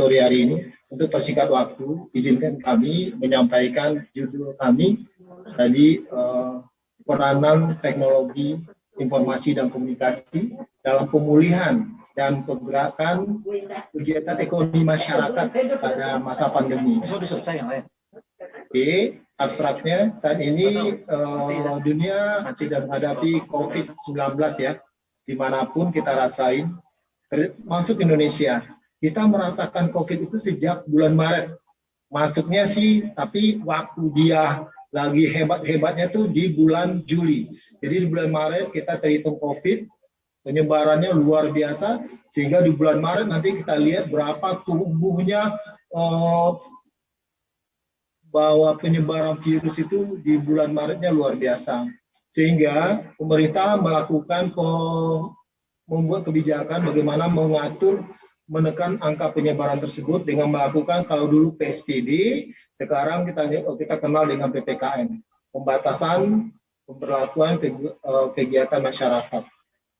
sore hari ini. Untuk persingkat waktu, izinkan kami menyampaikan judul kami tadi, peranan teknologi informasi dan komunikasi dalam pemulihan dan pergerakan kegiatan ekonomi masyarakat pada masa pandemi. Oke, abstraknya saat ini dunia sedang menghadapi COVID-19 ya, dimanapun kita rasain, masuk Indonesia. Kita merasakan COVID itu sejak bulan Maret. Masuknya sih, tapi waktu dia lagi hebat-hebatnya tuh di bulan Juli. Jadi di bulan Maret kita terhitung COVID, penyebarannya luar biasa, sehingga di bulan Maret nanti kita lihat berapa tumbuhnya bahwa penyebaran virus itu di bulan Maretnya luar biasa. Sehingga pemerintah melakukan membuat kebijakan bagaimana mengatur menekan angka penyebaran tersebut dengan melakukan, kalau dulu PSBB, sekarang kita kenal dengan PPKM, pembatasan pemberlakuan kegiatan masyarakat.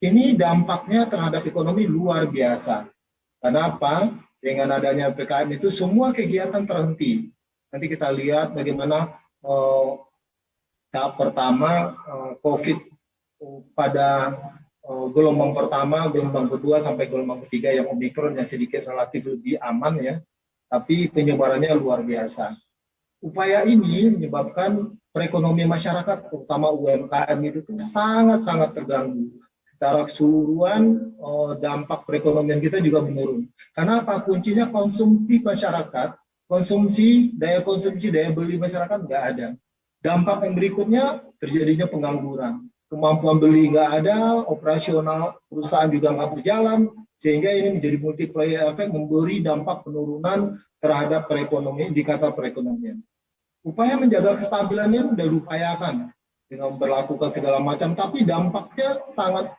Ini dampaknya terhadap ekonomi luar biasa. Kenapa? Dengan adanya PPKM itu semua kegiatan terhenti. Nanti kita lihat bagaimana tahap pertama COVID pada gelombang pertama, gelombang kedua, sampai gelombang ketiga yang Omikron yang sedikit relatif lebih aman ya, tapi penyebarannya luar biasa. Upaya ini menyebabkan perekonomian masyarakat, terutama UMKM itu tuh sangat-sangat terganggu. Secara keseluruhan dampak perekonomian kita juga menurun. Karena apa? Kuncinya konsumsi masyarakat, daya konsumsi, daya beli masyarakat nggak ada. Dampak yang berikutnya terjadinya pengangguran. Kemampuan beli nggak ada, operasional perusahaan juga nggak berjalan, sehingga ini menjadi multiplier effect, memberi dampak penurunan terhadap perekonomian, indikator perekonomian. Upaya menjaga kestabilannya sudah diupayakan dengan berlakukan segala macam, tapi dampaknya sangat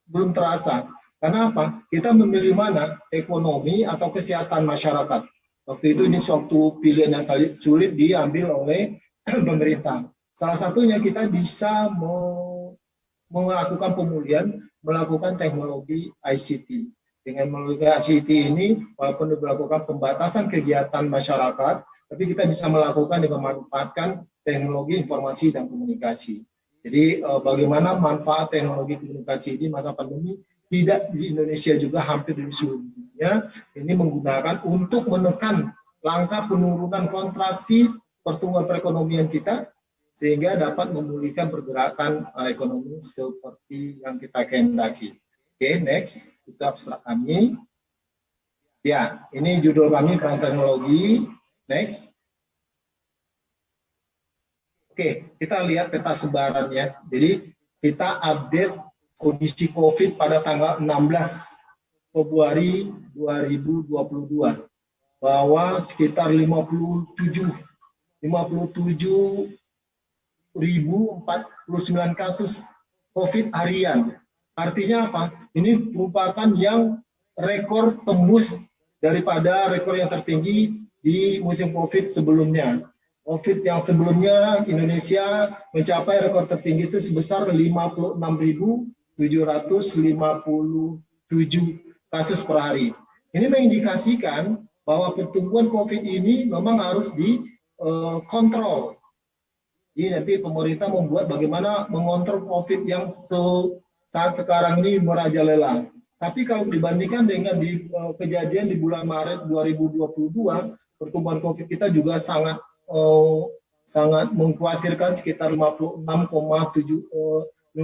belum terasa. Karena apa? Kita memilih mana? Ekonomi atau kesehatan masyarakat. Waktu itu ini suatu pilihan yang sulit diambil oleh pemerintah. Salah satunya kita bisa melakukan pemulihan, melakukan teknologi ICT. Dengan melakukan ICT ini, walaupun dilakukan pembatasan kegiatan masyarakat, tapi kita bisa melakukan dengan memanfaatkan teknologi informasi dan komunikasi. Jadi bagaimana manfaat teknologi komunikasi ini masa pandemi, tidak di Indonesia juga, hampir di seluruh dunia, ini menggunakan untuk menekan langkah penurunan kontraksi pertumbuhan perekonomian kita, sehingga dapat memulihkan pergerakan ekonomi seperti yang kita kehendaki. Oke, next, itu abstrak kami. Ya, ini judul kami, peran teknologi. Next. Oke, kita lihat peta sebarannya. Jadi kita update kondisi COVID pada tanggal 16 Februari 2022 bahwa sekitar 57.049 kasus COVID harian. Artinya apa? Ini merupakan yang rekor tembus daripada rekor yang tertinggi di musim COVID sebelumnya. COVID yang sebelumnya Indonesia mencapai rekor tertinggi itu sebesar 56.757 kasus per hari. Ini mengindikasikan bahwa pertumbuhan COVID ini memang harus dikontrol. Jadi nanti pemerintah membuat bagaimana mengontrol COVID yang saat sekarang ini merajalela. Tapi kalau dibandingkan dengan kejadian di bulan Maret 2022, pertumbuhan COVID kita juga sangat mengkhawatirkan, sekitar 56.757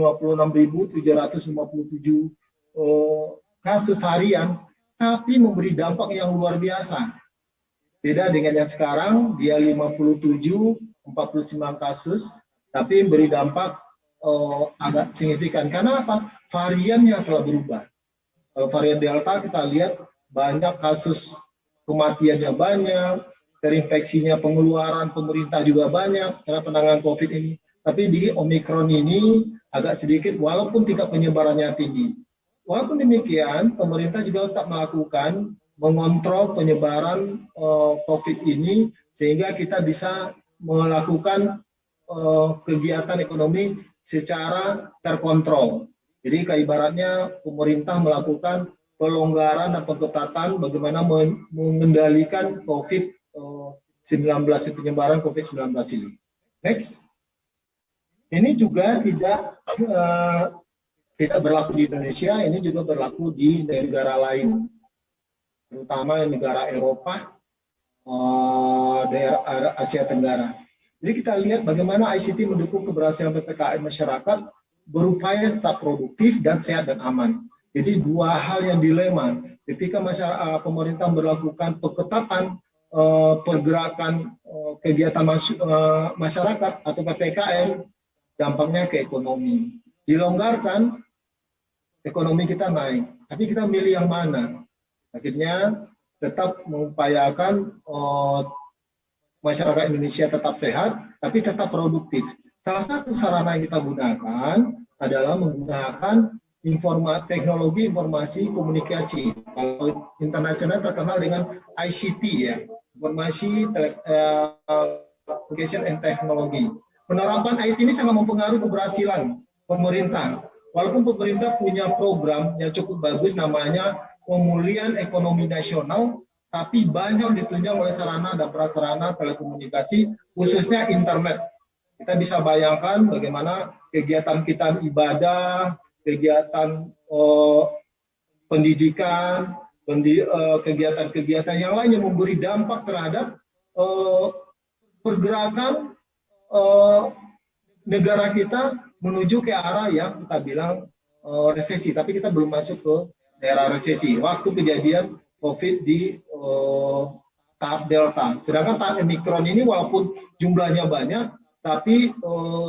kasus harian, tapi memberi dampak yang luar biasa. Beda dengan yang sekarang, dia 49 kasus, tapi memberi dampak agak signifikan. Karena apa? Variannya telah berubah. Kalau varian Delta kita lihat banyak kasus kematiannya banyak, terinfeksinya, pengeluaran pemerintah juga banyak karena penanganan COVID ini. Tapi di Omikron ini agak sedikit, walaupun tingkat penyebarannya tinggi. Walaupun demikian, pemerintah juga tetap melakukan mengontrol penyebaran COVID ini, sehingga kita bisa melakukan kegiatan ekonomi secara terkontrol. Jadi ibaratnya pemerintah melakukan pelonggaran dan pengetatan bagaimana mengendalikan COVID-19, penyebaran COVID-19 ini. Next. Ini juga tidak berlaku di Indonesia, ini juga berlaku di negara lain, terutama negara Eropa, daerah Asia Tenggara. Jadi kita lihat bagaimana ICT mendukung keberhasilan PPKM masyarakat berupaya tetap produktif dan sehat dan aman. Jadi dua hal yang dilema ketika pemerintah melakukan pengetatan pergerakan kegiatan masyarakat atau PPKM, dampaknya ke ekonomi. Dilonggarkan, ekonomi kita naik. Tapi kita milih yang mana? Akhirnya tetap mengupayakan masyarakat Indonesia tetap sehat, tapi tetap produktif. Salah satu sarana yang kita gunakan adalah menggunakan teknologi informasi komunikasi. Kalau internasional terkenal dengan ICT ya, informasi communication and technology. Penerapan IT ini sangat mempengaruhi keberhasilan pemerintah. Walaupun pemerintah punya program yang cukup bagus namanya pemulihan ekonomi nasional, tapi banyak ditunjang oleh sarana dan prasarana telekomunikasi, khususnya internet. Kita bisa bayangkan bagaimana kegiatan kita ibadah, kegiatan pendidikan, kegiatan-kegiatan yang lain yang memberi dampak terhadap pergerakan negara kita menuju ke arah yang kita bilang resesi, tapi kita belum masuk ke daerah resesi. Waktu kejadian COVID di tahap Delta. Sedangkan tahap Omikron ini walaupun jumlahnya banyak, tapi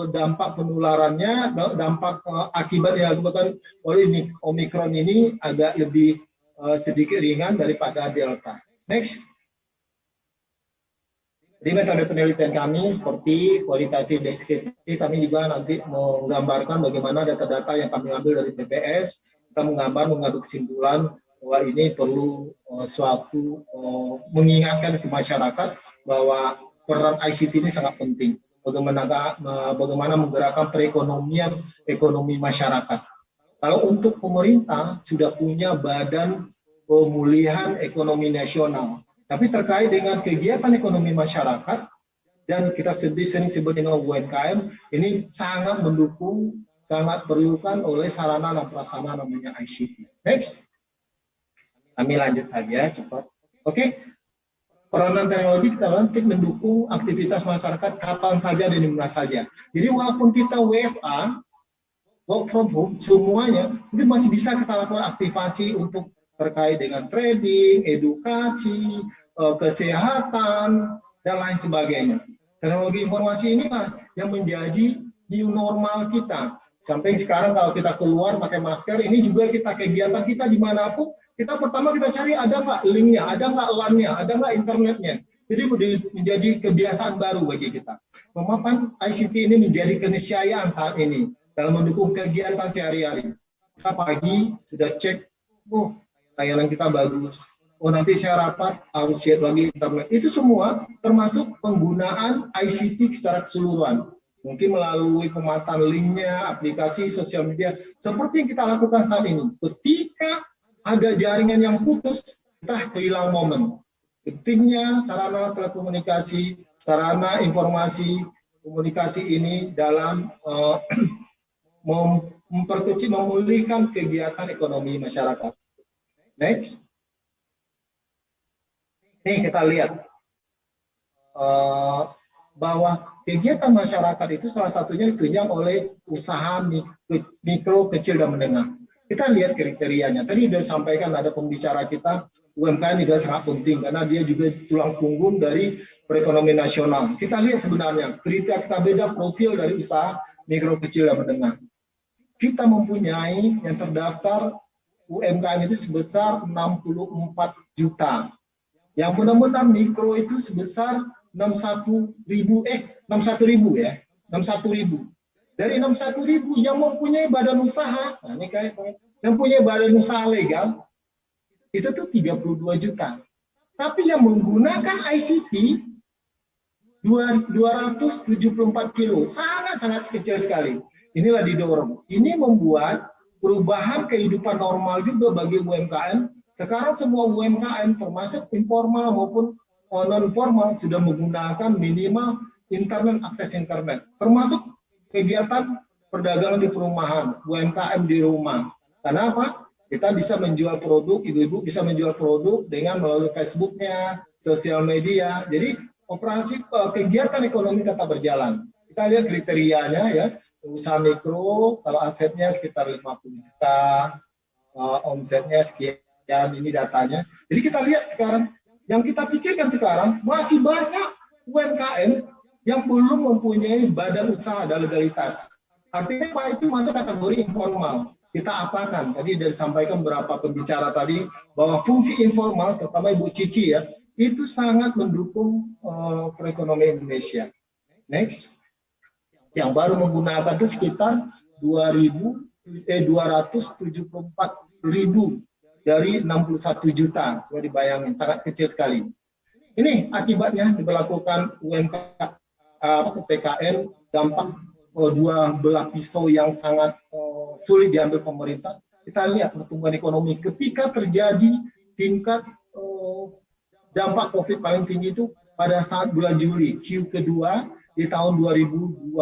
dampak penularannya, dampak akibat yang diakibatkan oleh Omikron ini agak lebih sedikit ringan daripada Delta. Next. Di metode penelitian kami seperti kualitatif deskriptif, kami juga nanti menggambarkan bagaimana data-data yang kami ambil dari TPS, kita mengambil kesimpulan bahwa ini perlu mengingatkan ke masyarakat bahwa peran ICT ini sangat penting. Bagaimana menggerakkan perekonomian ekonomi masyarakat. Kalau untuk pemerintah sudah punya Badan Pemulihan Ekonomi Nasional. Tapi terkait dengan kegiatan ekonomi masyarakat, dan kita sering sebut dengan UMKM, ini sangat mendukung, sangat perlukan oleh sarana dan prasarana namanya ICT. Next. Kami lanjut saja, cepat. Oke. Peranan teknologi kita nanti mendukung aktivitas masyarakat kapan saja dan di mana saja. Jadi walaupun kita WFA, work from home, semuanya, itu masih bisa kita lakukan aktivasi untuk terkait dengan trading, edukasi, kesehatan, dan lain sebagainya. Teknologi informasi inilah yang menjadi new normal kita. Sampai sekarang kalau kita keluar pakai masker, ini juga kegiatan kita dimanapun, kita pertama kita cari ada nggak linknya, ada nggak LAN-nya, ada nggak internetnya. Jadi menjadi kebiasaan baru bagi kita. Pemaparan ICT ini menjadi keniscayaan saat ini dalam mendukung kegiatan sehari-hari. Kita pagi sudah cek, tayangan kita bagus. Nanti saya rapat harus share lagi internet. Itu semua termasuk penggunaan ICT secara keseluruhan. Mungkin melalui pemataan linknya, aplikasi sosial media, seperti yang kita lakukan saat ini. Ketika ada jaringan yang putus, kita kehilangan momen. Pentingnya sarana telekomunikasi, sarana informasi komunikasi ini dalam memperkecil, memulihkan kegiatan ekonomi masyarakat. Next. Ini kita lihat bahwa kegiatan masyarakat itu salah satunya ditunjang oleh usaha mikro, kecil, dan menengah. Kita lihat kriterianya. Tadi sudah disampaikan ada pembicara kita, UMKM juga sangat penting karena dia juga tulang punggung dari perekonomian nasional. Kita lihat sebenarnya kriteria kita beda profil dari usaha mikro, kecil, dan menengah. Kita mempunyai yang terdaftar UMKM itu sebesar 64 juta. Yang benar-benar mikro itu sebesar 61.000 ya, 61.000. Dari 61.000 yang mempunyai badan usaha, nah ini kayak yang punya badan usaha legal itu tuh 32 juta. Tapi yang menggunakan ICT 274 kilo, sangat-sangat kecil sekali. Inilah didorong. Ini membuat perubahan kehidupan normal juga bagi UMKM. Sekarang semua UMKM termasuk informal maupun non formal sudah menggunakan minimal internet, akses internet, termasuk kegiatan perdagangan di perumahan, UMKM di rumah. Karena apa? Kita bisa menjual produk, ibu-ibu bisa menjual produk dengan melalui Facebooknya, sosial media. Jadi operasi kegiatan ekonomi tetap berjalan. Kita lihat kriterianya ya, usaha mikro, kalau asetnya sekitar 50 juta, omsetnya sekian, ini datanya. Jadi kita lihat sekarang, yang kita pikirkan sekarang masih banyak UMKM yang belum mempunyai badan usaha dan legalitas. Artinya Pak, itu masuk kategori informal. Kita apakan? Tadi sudah disampaikan beberapa pembicara tadi bahwa fungsi informal, terutama Ibu Cici ya, itu sangat mendukung perekonomian Indonesia. Next. Yang baru menggunakan itu sekitar 274.000 dari 61 juta. Coba dibayangin, sangat kecil sekali. Ini akibatnya diberlakukan PPKM, dampak dua belah pisau yang sangat sulit diambil pemerintah. Kita lihat pertumbuhan ekonomi ketika terjadi tingkat dampak COVID paling tinggi itu pada saat bulan Juli, Q kedua di tahun 2020.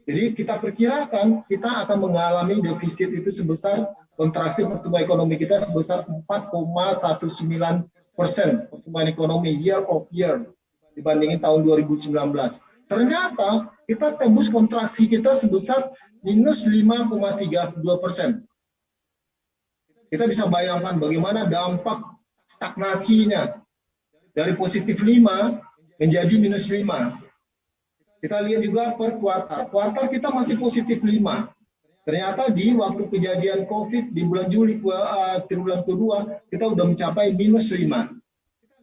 Jadi kita perkirakan kita akan mengalami defisit itu sebesar kontraksi pertumbuhan ekonomi kita sebesar 4,19% pertumbuhan ekonomi year of year dibandingin tahun 2019. Ternyata kita tembus kontraksi kita sebesar minus 5,32%. Kita bisa bayangkan bagaimana dampak stagnasinya dari positif 5 menjadi minus 5. Kita lihat juga per kuartal. Kuartal kita masih positif 5. Ternyata di waktu kejadian COVID di bulan Juli triwulan kedua kita sudah mencapai minus 5.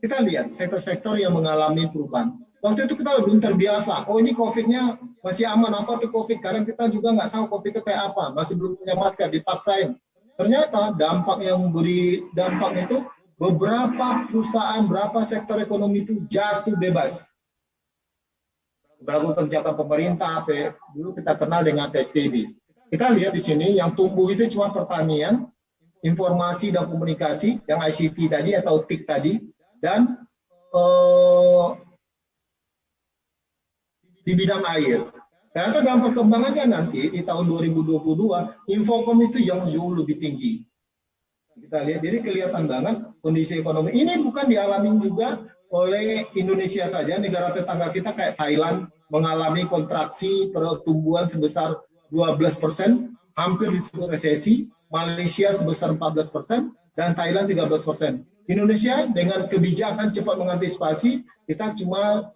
Kita lihat sektor-sektor yang mengalami perubahan. Waktu itu kita belum terbiasa. Oh ini COVID-nya masih aman, apa tuh COVID? Karena kita juga nggak tahu COVID itu kayak apa. Masih belum punya masker, dipaksain. Ternyata dampak yang memberi dampak itu beberapa perusahaan, berapa sektor ekonomi itu jatuh bebas. Berlaku kebijakan pemerintah, dulu kita kenal dengan PSBB. Kita lihat di sini yang tumbuh itu cuma pertanian, informasi dan komunikasi, yang ICT tadi atau TIK tadi, dan di bidang air. Ternyata dalam perkembangannya nanti di tahun 2022, Infocom itu yang jauh lebih tinggi. Kita lihat, jadi kelihatan banget kondisi ekonomi. Ini bukan dialami juga oleh Indonesia saja, negara tetangga kita kayak Thailand mengalami kontraksi pertumbuhan sebesar 12%, hampir disebut resesi, Malaysia sebesar 14%, dan Thailand 13%. Indonesia dengan kebijakan cepat mengantisipasi, kita cuma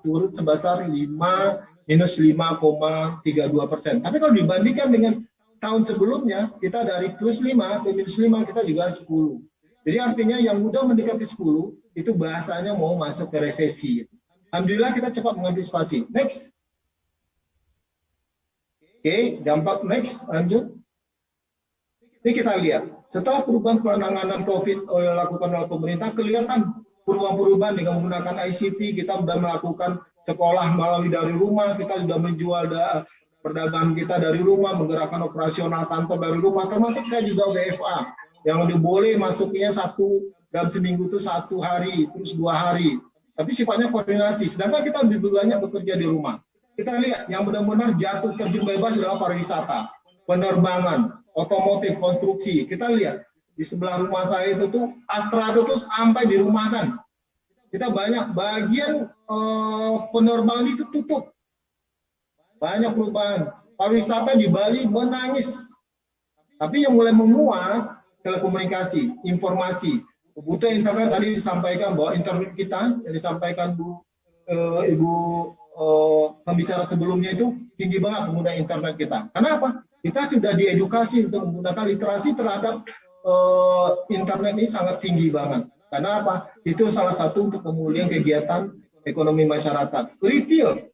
turun sebesar minus 5,32%. Tapi kalau dibandingkan dengan tahun sebelumnya, kita dari plus 5 ke minus 5, kita juga 10. Jadi artinya yang mudah mendekati 10, itu bahasanya mau masuk ke resesi. Alhamdulillah kita cepat mengantisipasi. Next. Oke, dampak next, lanjut. Ini kita lihat, setelah perubahan penanganan COVID dilakukan oleh pemerintah, kelihatan perubahan-perubahan dengan menggunakan ICT, kita sudah melakukan sekolah melalui dari rumah, kita sudah menjual perdagangan kita dari rumah, menggerakkan operasional kantor dari rumah, termasuk saya juga WFA, yang boleh masuknya dalam seminggu itu 1 hari, terus 2 hari. Tapi sifatnya koordinasi, sedangkan kita lebih banyak bekerja di rumah. Kita lihat yang benar-benar jatuh terjun bebas adalah pariwisata, penerbangan, otomotif, konstruksi. Kita lihat di sebelah rumah saya itu tuh Astra itu tuh sampai dirumahkan. Kita banyak bagian penerbangan itu tutup. Banyak perubahan. Pariwisata di Bali menangis. Tapi yang mulai menguat telekomunikasi, informasi. Kebutuhan internet tadi disampaikan bahwa internet kita yang disampaikan Ibu pembicara sebelumnya itu tinggi banget pengguna internet kita. Kenapa? Kita sudah diedukasi untuk menggunakan literasi terhadap internet ini sangat tinggi banget. Karena apa? Itu salah satu untuk pemulihan kegiatan ekonomi masyarakat. Retail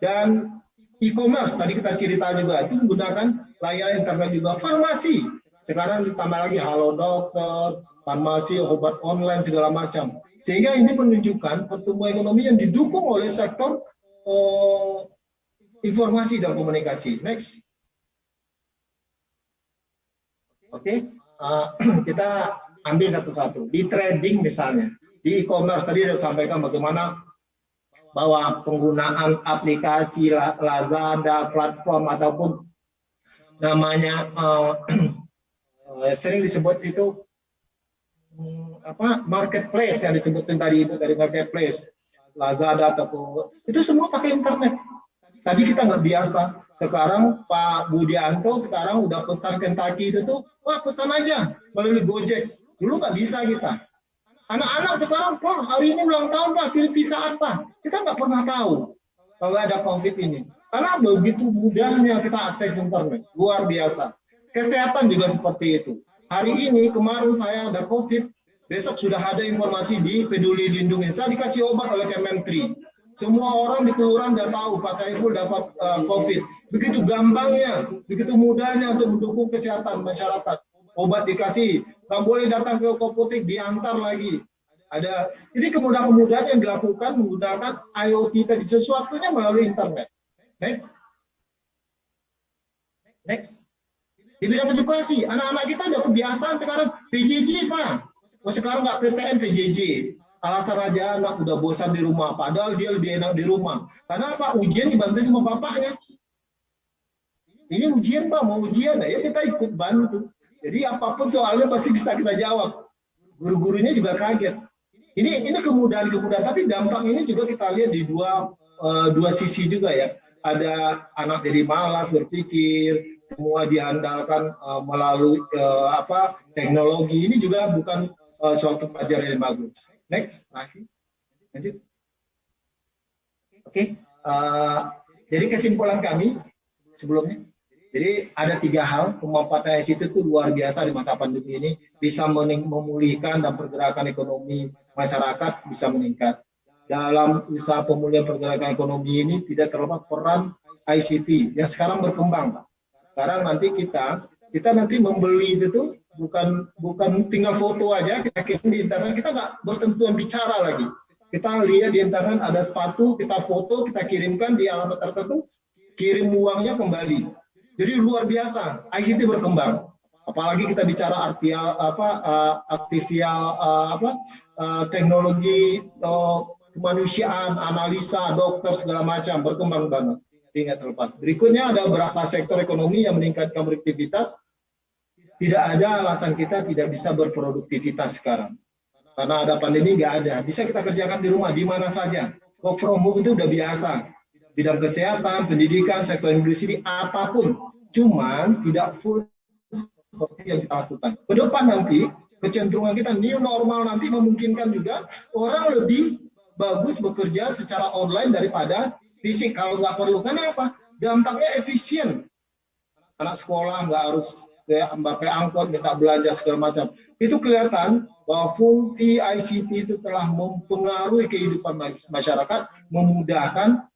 dan e-commerce tadi kita cerita juga itu menggunakan layanan internet juga. Farmasi sekarang ditambah lagi Halodoc, farmasi, obat online segala macam. Sehingga ini menunjukkan pertumbuhan ekonomi yang didukung oleh sektor informasi dan komunikasi. Next. Oke, kita ambil satu-satu. Di trading misalnya, di e-commerce tadi sudah sampaikan bagaimana bahwa penggunaan aplikasi Lazada, platform ataupun namanya sering disebut itu marketplace yang disebutin tadi itu dari marketplace Lazada ataupun itu semua pakai internet. Tadi kita nggak biasa. Sekarang Pak Budianto sekarang udah pesan Kentucky itu tuh, wah pesan aja melalui Gojek. Dulu nggak bisa kita. Anak-anak sekarang, wah hari ini ulang tahun Pak, kirim visa apa? Kita nggak pernah tahu kalau nggak ada COVID ini. Karena begitu mudahnya kita akses internet, luar biasa. Kesehatan juga seperti itu. Hari ini, kemarin saya ada COVID, besok sudah ada informasi di Peduli Lindungi. Saya dikasih obat oleh Kementri. Semua orang di kelurahan udah tahu Pak Saiful dapat COVID. Begitu gampangnya, begitu mudahnya untuk mendukung kesehatan masyarakat. Obat dikasih, nggak boleh datang ke apotek, diantar lagi. Ada, jadi kemudahan-kemudahan yang dilakukan menggunakan IoT tadi, sesuatunya melalui internet. Next. Di bidang edukasi, anak-anak kita udah kebiasaan sekarang PJJ Pak. Sekarang nggak PTM PJJ. Alasan aja anak udah bosan di rumah, padahal dia lebih enak di rumah. Karena apa? Ujian dibantu sama bapaknya. Ini ujian Pak, mau ujian, ya kita ikut bantu. Jadi apapun soalnya pasti bisa kita jawab. Guru-gurunya juga kaget. Ini kemudahan-kemudahan, tapi dampak ini juga kita lihat di dua sisi juga ya. Ada anak jadi malas berpikir, semua diandalkan melalui teknologi. Ini juga bukan suatu pelajaran yang bagus. Next, lanjut. Oke, jadi kesimpulan kami sebelumnya. Jadi ada 3 hal, pemanfaatan ICT itu luar biasa di masa pandemi ini, bisa memulihkan dan pergerakan ekonomi masyarakat bisa meningkat. Dalam usaha pemulihan pergerakan ekonomi ini tidak terlepas peran ICT yang sekarang berkembang, Pak. Sekarang nanti kita nanti membeli itu tuh bukan tinggal foto aja kita kirim di internet, kita nggak bersentuhan bicara lagi. Kita lihat di internet ada sepatu, kita foto, kita kirimkan di alamat tertentu, kirim uangnya kembali. Jadi luar biasa, ICT berkembang. Apalagi kita bicara teknologi kemanusiaan, analisa, dokter segala macam berkembang banget. Ingat terlepas. Berikutnya ada beberapa sektor ekonomi yang meningkatkan produktivitas. Tidak ada alasan kita tidak bisa berproduktivitas sekarang. Karena ada pandemi nggak ada. Bisa kita kerjakan di rumah, di mana saja. Work from home itu udah biasa. Bidang kesehatan, pendidikan, sektor industri, apapun. Cuman tidak full seperti yang kita lakukan. Ke depan nanti, kecenderungan kita new normal nanti memungkinkan juga orang lebih bagus bekerja secara online daripada fisik. Kalau nggak perlu, kenapa? Dampaknya efisien. Anak sekolah nggak harus pakai angkot, minta belanja segala macam. Itu kelihatan bahwa fungsi ICT itu telah mempengaruhi kehidupan masyarakat, memudahkan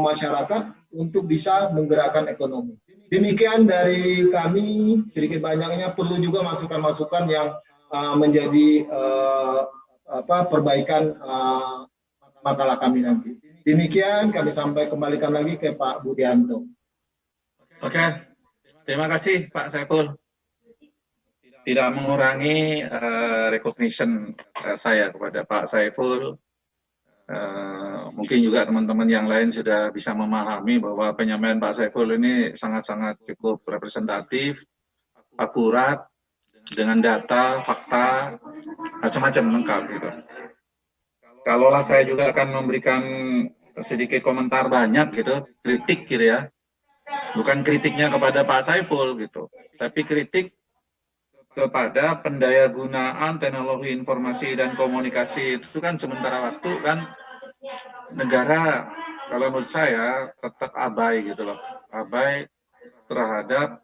masyarakat untuk bisa menggerakkan ekonomi. Demikian dari kami, sedikit banyaknya perlu juga masukan-masukan yang menjadi perbaikan makalah kami nanti. Demikian kami kembalikan lagi ke Pak Budianto. Oke. Terima kasih Pak Saiful. Tidak mengurangi recognition saya kepada Pak Saiful. Mungkin juga teman-teman yang lain sudah bisa memahami bahwa penyampaian Pak Saiful ini sangat-sangat cukup representatif, akurat, dengan data, fakta, macam-macam lengkap gitu. Kalaulah saya juga akan memberikan sedikit komentar banyak gitu, kritik gitu ya. Bukan kritiknya kepada Pak Saiful gitu, tapi kritik kepada pendayagunaan teknologi informasi dan komunikasi itu kan sementara waktu kan negara kalau menurut saya tetap abai gitu loh, abai terhadap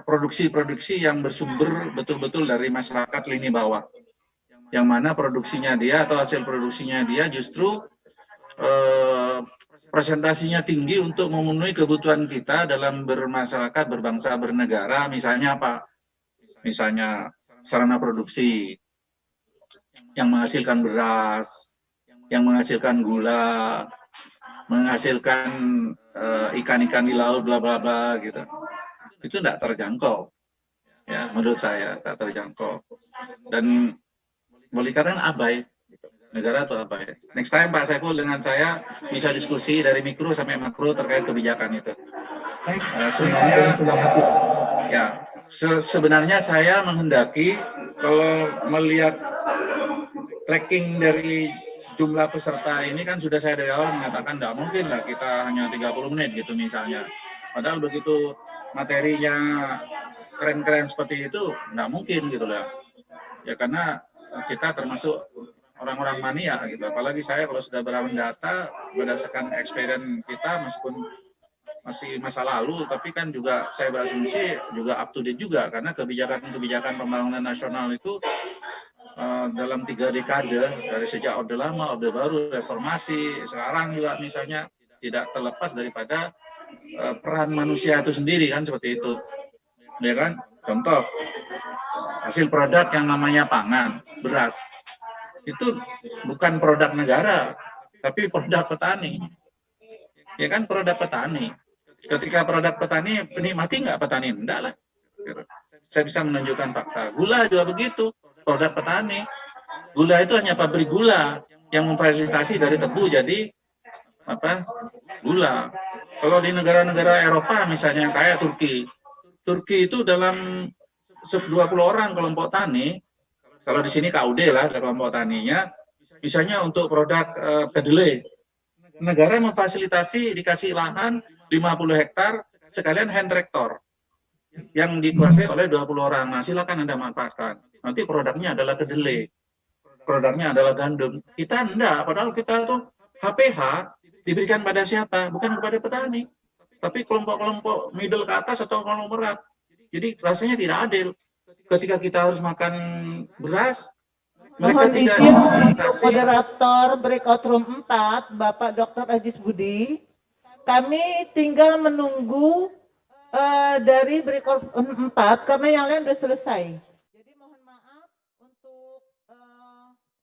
produksi-produksi yang bersumber betul-betul dari masyarakat lini bawah, yang mana produksinya dia atau hasil produksinya dia justru presentasinya tinggi untuk memenuhi kebutuhan kita dalam bermasyarakat, berbangsa, bernegara. Misalnya apa? Misalnya sarana produksi yang menghasilkan beras, yang menghasilkan gula, menghasilkan ikan-ikan di laut, bla bla bla gitu. Itu tidak terjangkau ya menurut saya tak terjangkau. Dan boleh dikatakan abai, negara itu abai. Next time Pak Saiful dengan saya bisa diskusi dari mikro sampai makro terkait kebijakan itu. Sebenarnya ya sebenarnya saya menghendaki kalau melihat tracking dari jumlah peserta ini kan sudah saya dari awal mengatakan tidak mungkin lah kita hanya 30 menit gitu misalnya. Padahal begitu materinya keren-keren seperti itu tidak mungkin gitu lah. Ya karena kita termasuk orang-orang mania gitu. Apalagi saya kalau sudah berawan data berdasarkan experience kita meskipun masih masa lalu, tapi kan juga saya berasumsi juga up to date juga karena kebijakan-kebijakan pembangunan nasional itu dalam 3 dekade dari sejak Orde Lama, Orde Baru, Reformasi, sekarang juga misalnya tidak terlepas daripada peran manusia itu sendiri kan seperti itu, ya kan? Contoh hasil produk yang namanya pangan, beras, itu bukan produk negara, tapi produk petani, ya kan produk petani. Ketika produk petani, penikmati nggak petani? Enggak lah. Saya bisa menunjukkan fakta. Gula juga begitu, produk petani. Gula itu hanya pabrik gula yang memfasilitasi dari tebu jadi apa? Gula. Kalau di negara-negara Eropa misalnya kayak Turki itu dalam 20 orang kelompok tani, kalau di sini KUD lah kelompok taninya, misalnya untuk produk kedelai, negara memfasilitasi dikasih lahan 50 hektar sekalian hand tractor yang dikuasai oleh 20 orang. Nah, silakan Anda manfaatkan. Nanti produknya adalah kedelai, produknya adalah gandum. Kita enggak, padahal kita tuh HPH diberikan pada siapa? Bukan kepada petani, tapi kelompok-kelompok middle ke atas atau konglomerat. Jadi rasanya tidak adil. Ketika kita harus makan beras, mohon izin untuk moderator breakout room 4, Bapak Dr. Ajis Budi. Kami tinggal menunggu dari breakout room 4 karena yang lain sudah selesai.